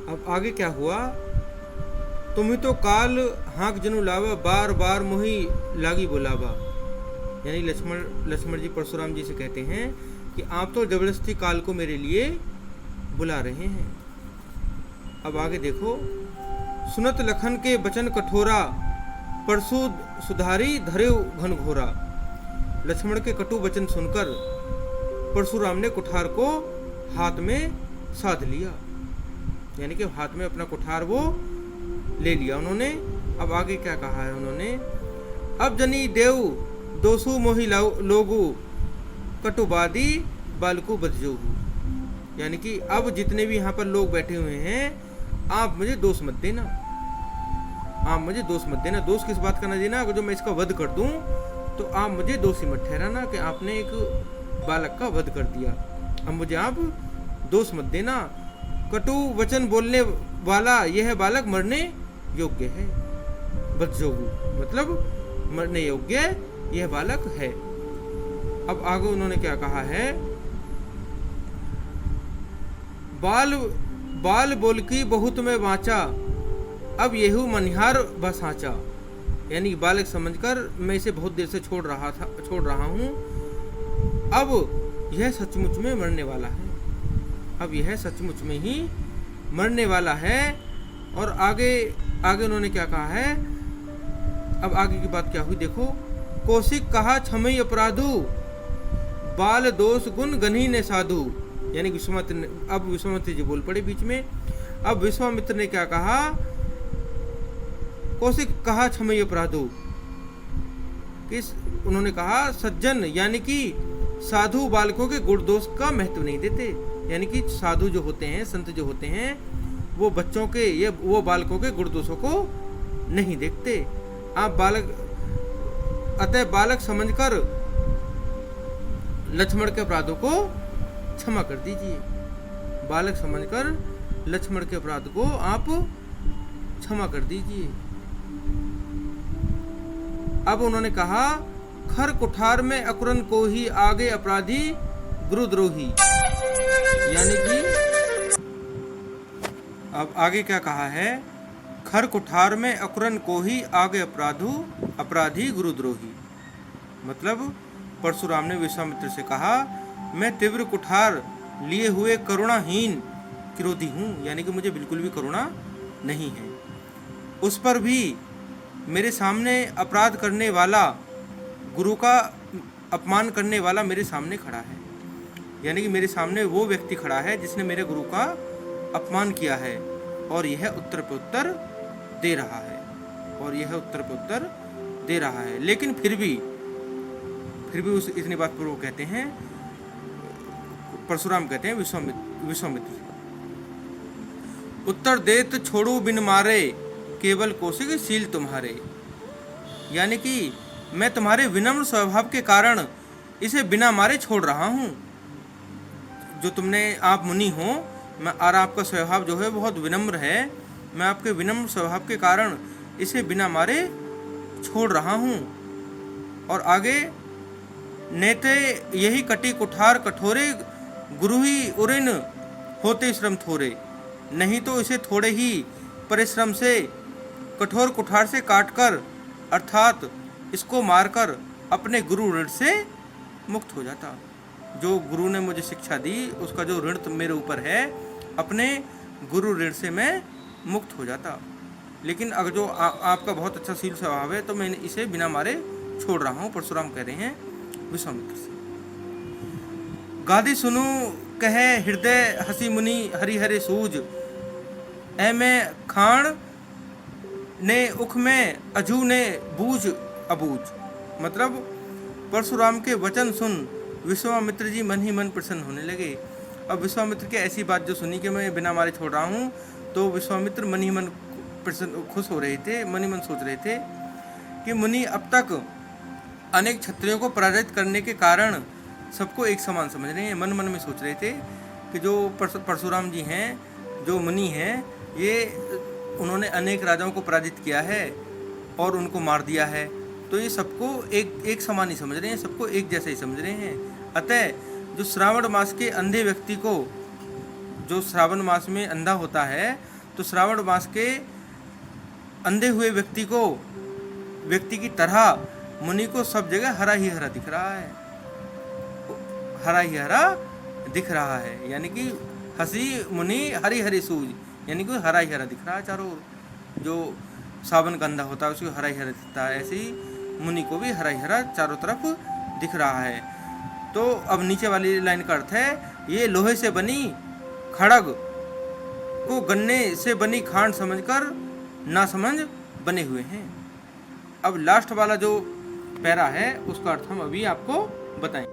अब आगे क्या हुआ, तुम्ही तो काल हाँक जनु लावा, बार बार मोही लागी बुलावा। यानी लक्ष्मण जी परशुराम जी से कहते हैं कि आप तो जबरदस्ती काल को मेरे लिए बुला रहे हैं। अब आगे देखो, सुनत लखन के बचन कठोरा, परशु सुधारी धरे घन घोरा। लक्ष्मण के कटु वचन सुनकर परशुराम ने कुठार को हाथ में साध लिया, यानी कि हाथ में अपना कुठार वो ले लिया उन्होंने। अब आगे क्या कहा है उन्होंने, अब जनी देव दोसु मोहि लोगु, कटुबादी बालकु बदजोहु। यानी कि अब जितने भी यहाँ पर लोग बैठे हुए हैं, आप मुझे दोष मत देना, आप मुझे दोष मत देना। दोष किस बात का न देना, अगर जो मैं इसका वध कर दूं तो आप मुझे दोषी मत ठहराना कि आपने एक बालक का वध कर दिया। अब मुझे आप दोष मत देना। कटु वचन बोलने वाला यह बालक मरने योग्य है। बदजोगु मतलब मरने योग्य यह बालक है। अब आगे उन्होंने क्या कहा है, बाल बाल बोल की बहुत में वाचा, अब येहू मनिहार बसाचा। यानी बालक समझकर मैं इसे बहुत देर से छोड़ रहा हूँ, अब यह सचमुच में मरने वाला है, अब यह सचमुच में ही मरने वाला है। और आगे उन्होंने क्या कहा है, अब आगे की बात क्या हुई देखो, कौशिक कहा क्षमय अपराधु, बाल दोष गुण गन्ही ने साधु। यानी विश्वामित्र ने, अब विश्वामित्र जी बोल पड़े बीच में। अब विश्वामित्र ने क्या कहा, कौशिक कहा क्षमय अपराधु, किस उन्होंने कहा सज्जन यानी कि साधु बालकों के गुण दोष का महत्व नहीं देते। यानी कि साधु जो होते हैं, संत जो होते हैं, वो बच्चों के ये वो बालकों के गुण दोषों को नहीं देखते। आप अतः बालक समझकर लक्ष्मण के अपराधों को क्षमा कर दीजिए। बालक समझकर लक्ष्मण के अपराध को आप क्षमा कर दीजिए। अब उन्होंने कहा, खर कुठार में अकुरन को ही आगे अपराधी गुरुद्रोही। यानी कि अब आगे क्या कहा है, खर कुठार में अकुरन को ही आगे अपराधी गुरुद्रोही। मतलब परशुराम ने विश्वामित्र से कहा, मैं तीव्र कुठार लिए हुए करुणाहीन क्रोधी हूँ, यानी कि मुझे बिल्कुल भी करुणा नहीं है। उस पर भी मेरे सामने अपराध करने वाला, गुरु का अपमान करने वाला मेरे सामने खड़ा है। यानी कि मेरे सामने वो व्यक्ति खड़ा है जिसने मेरे गुरु का अपमान किया है, और यह उत्तर पे उत्तर दे रहा है, और यह उत्तर पे उत्तर दे रहा है। लेकिन फिर भी उस इतनी बात पर वो कहते हैं, परशुराम कहते हैं विश्वामित्र उत्तर देत छोड़ू बिन मारे, केवल कौशिक शील तुम्हारे। यानी कि मैं तुम्हारे विनम्र स्वभाव के कारण इसे बिना मारे छोड़ रहा हूँ। जो आप मुनि हो, मैं और आपका स्वभाव जो है बहुत विनम्र है, मैं आपके विनम्र स्वभाव के कारण इसे बिना मारे छोड़ रहा हूँ। और आगे, नेते यही कटी कुठार कठोरे, गुरु ही उरिन होते श्रम थोरे। नहीं तो इसे थोड़े ही परिश्रम से कठोर कुठार से काटकर, अर्थात इसको मारकर अपने गुरु ऋण से मुक्त हो जाता। जो गुरु ने मुझे शिक्षा दी, उसका जो ऋण मेरे ऊपर है, अपने गुरु ऋण से मैं मुक्त हो जाता। लेकिन अगर जो आपका बहुत अच्छा शील स्वभाव है, तो मैं इसे बिना मारे छोड़ रहा हूँ। परशुराम कह रहे हैं विश्वामित्र से। गादी सुनु कहे हृदय हसी मुनि, हरिहरे सूज, ऐ में खाण ने उख में अजू ने बूझ अबूझ। मतलब परशुराम के वचन सुन विश्वामित्र जी मन ही मन प्रसन्न होने लगे। अब विश्वामित्र की ऐसी बात जो सुनी कि मैं बिना मारे छोड़ रहा हूँ, तो विश्वामित्र मन ही मन प्रसन्न खुश हो रहे थे, मन ही मन सोच रहे थे कि मुनि अब तक अनेक क्षत्रियों को पराजित करने के कारण सबको एक समान समझ रहे हैं। मन मन में सोच रहे थे कि जो परशुराम जी हैं, जो मुनि हैं, ये उन्होंने अनेक राजाओं को पराजित किया है और उनको मार दिया है, तो ये सबको एक समान ही समझ रहे हैं, सबको एक जैसे ही समझ रहे हैं। अतः जो श्रावण मास के अंधे व्यक्ति को, जो श्रावण मास में अंधा होता है, तो श्रावण मास के अंधे हुए व्यक्ति की तरह मुनि को सब जगह हरा ही हरा दिख रहा है, हरा ही हरा दिख रहा है। यानी कि हंसी मुनि हरी हरी सूझ, यानी कि हरा ही हरा दिख रहा है चारों ओर। जो सावन का अंधा होता है उसको हरा ही हरा दिखता है, ऐसे ही मुनि को भी हरा ही हरा चारों तरफ दिख रहा है। तो अब नीचे वाली लाइन का अर्थ है, ये लोहे से बनी खड़ग को गन्ने से बनी खांड समझकर नासमझ बने हुए हैं। अब लास्ट वाला जो पैरा है उसका अर्थ हम अभी आपको बताएं।